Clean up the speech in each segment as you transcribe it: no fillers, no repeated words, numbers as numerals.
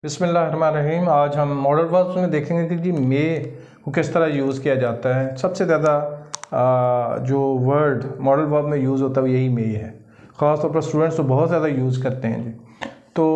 बिस्मिल्लाहिर्रहमानिर्रहीम। आज हम मॉडल वर्ब्स में देखेंगे कि जी मे को किस तरह यूज़ किया जाता है। सबसे ज़्यादा जो वर्ड मॉडल वर्ब में यूज़ होता है यही मे है। ख़ास तौर पर स्टूडेंट्स तो बहुत ज़्यादा यूज़ करते हैं जी। तो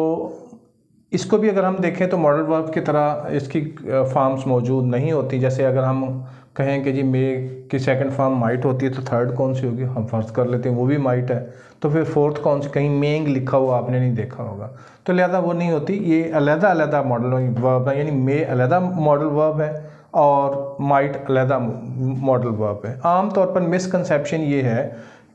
इसको भी अगर हम देखें तो मॉडल वर्ब की तरह इसकी फॉर्म्स मौजूद नहीं होती। जैसे अगर हम कहें कि जी मे की सेकंड फॉर्म माइट होती है तो थर्ड कौन सी होगी, हम फर्स्ट कर लेते हैं वो भी माइट है। तो फिर फोर्थ कौन सी, कहीं मेंग लिखा हुआ आपने नहीं देखा होगा, तो लिहाजा वो नहीं होती। ये अलग-अलग मॉडल वर्ब है, यानी मे अलग मॉडल वर्ब है और माइट अलग मॉडल वर्ब है। आम तौर पर मिसकंसेप्शन ये है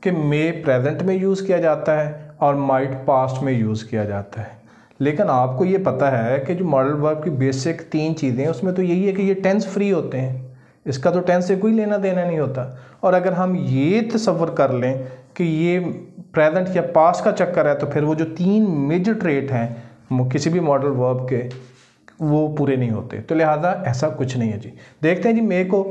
कि मे प्रेजेंट में यूज़ किया जाता है और माइट पास्ट में यूज़ किया जाता है। लेकिन आपको ये पता है कि जो मॉडल वर्ब की बेसिक तीन चीज़ें हैं उसमें तो यही है कि ये टेंस फ्री होते हैं, इसका तो टेंस से कोई लेना देना नहीं होता। और अगर हम ये तसव्वुर कर लें कि ये प्रेजेंट या पास्ट का चक्कर है तो फिर वो जो तीन मेजर ट्रेट हैं किसी भी मॉडल वर्ब के वो पूरे नहीं होते। तो लिहाजा ऐसा कुछ नहीं है जी। देखते हैं जी मे को।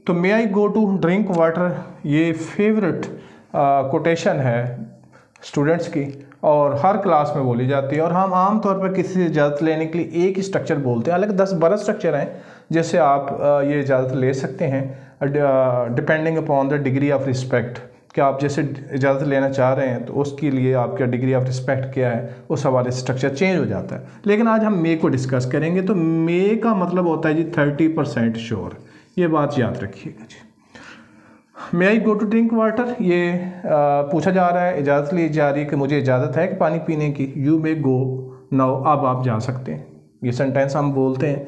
तो मे आई गो टू ड्रिंक वाटर, ये फेवरेट कोटेशन है स्टूडेंट्स की और हर क्लास में बोली जाती है। और हम आम तौर पर किसी से इजाज़त लेने के लिए एक ही स्ट्रक्चर बोलते हैं। हालांकि 10-12 स्ट्रक्चर हैं जैसे आप ये इजाज़त ले सकते हैं depending upon the degree of respect, कि आप जैसे इजाज़त लेना चाह रहे हैं तो उसके लिए आपका डिग्री ऑफ रिस्पेक्ट क्या है, उस हवाले से स्ट्रक्चर चेंज हो जाता है। लेकिन आज हम मे को डिस्कस करेंगे। तो मे का मतलब होता है जी 30% श्योर, ये बात याद रखिएगा जी। मे आई गो टू ड्रिंक वाटर, ये पूछा जा रहा है, इजाज़त ली जा रही है कि मुझे इजाज़त है कि पानी पीने की। यू मे गो नाउ, अब आप जा सकते हैं, ये सेंटेंस हम बोलते हैं।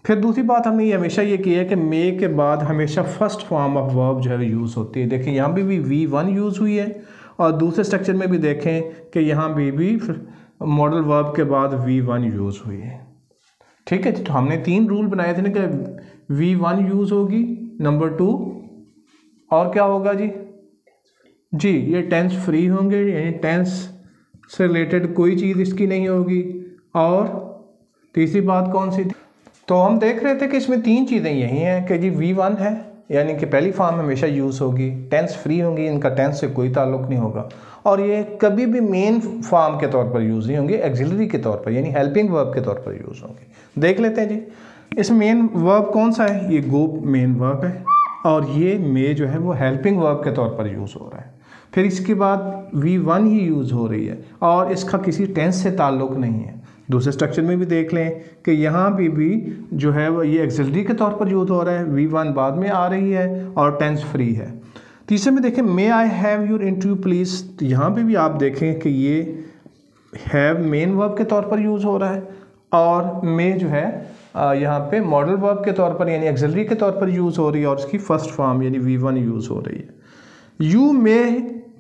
फिर दूसरी बात हमने ये हमेशा ये की है कि मे के बाद हमेशा फर्स्ट फॉर्म ऑफ वर्ब जो है यूज़ होती है। देखिए यहाँ भी V1 यूज़ हुई है और दूसरे स्ट्रक्चर में भी देखें कि यहाँ भी मॉडल वर्ब के बाद V1 यूज़ हुई है। ठीक है जी। तो हमने 3 रूल बनाए थे ना कि V1 यूज़ होगी, नंबर 2 और क्या होगा जी ये टेंस फ्री होंगे, यानी टेंस से रिलेटेड कोई चीज़ इसकी नहीं होगी। और तीसरी बात कौन सी थी? तो हम देख रहे थे कि इसमें 3 चीज़ें यही हैं कि जी V1 है, यानी कि पहली फॉर्म हमेशा यूज़ होगी, टेंस फ्री होंगी, इनका टेंस से कोई ताल्लुक नहीं होगा और ये कभी भी मेन फॉर्म के तौर पर यूज़ नहीं होंगे, एक्सिलरी के तौर पर यानी हेल्पिंग वर्ब के तौर पर यूज़ होंगे। देख लेते हैं जी इस मेन वर्ब कौन सा है, ये गो मेन वर्ब है और ये मे जो है वो हेल्पिंग वर्ब के तौर पर यूज़ हो रहा है। फिर इसके बाद V1 ही यूज़ हो रही है और इसका किसी टेंस से ताल्लुक़ नहीं है। दूसरे स्ट्रक्चर में भी देख लें कि यहाँ भी जो है वो ये एक्सिलरी के तौर पर यूज़ हो रहा है, V1 बाद में आ रही है और टेंस फ्री है। तीसरे में देखें may I have your interview please, तो यहाँ पे भी आप देखें कि ये हैव मेन वर्ब के तौर पर यूज़ हो रहा है और मे जो है यहाँ पे मॉडल वर्ब के तौर पर यानी एक्सिलरी के तौर पर यूज़ हो रही है और इसकी फर्स्ट फॉर्म यानी V1 यूज़ हो रही है। You may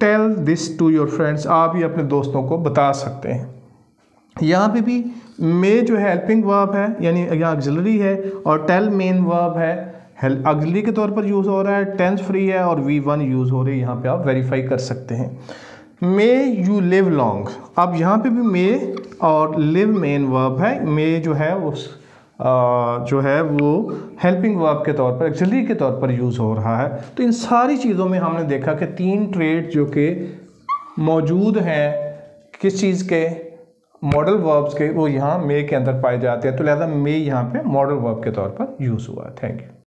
tell this to your friends, आप ये अपने दोस्तों को बता सकते हैं। यहाँ पे भी मे जो है हेल्पिंग वर्ब है यानी यहाँ ऑक्सिलरी है और टेल मेन वर्ब है, ऑक्सिलरी के तौर पर यूज़ हो रहा है, टेंस फ्री है और V1 यूज़ हो रही है। यहाँ पे आप वेरीफाई कर सकते हैं। मे यू लिव लॉन्ग, अब यहाँ पे भी मे और लिव मेन वर्ब है, मे जो है उस जो है वो हेल्पिंग वर्ब के तौर पर ऑक्सिलरी के तौर पर यूज़ हो रहा है। तो इन सारी चीज़ों में हमने देखा कि 3 ट्रेड जो कि मौजूद हैं किस चीज़ के, मॉडल वर्ब्स के, वो यहाँ मे के अंदर पाए जाते हैं। तो लिहाजा मे यहाँ पे मॉडल वर्ब के तौर पर यूज़ हुआ है। Thank you.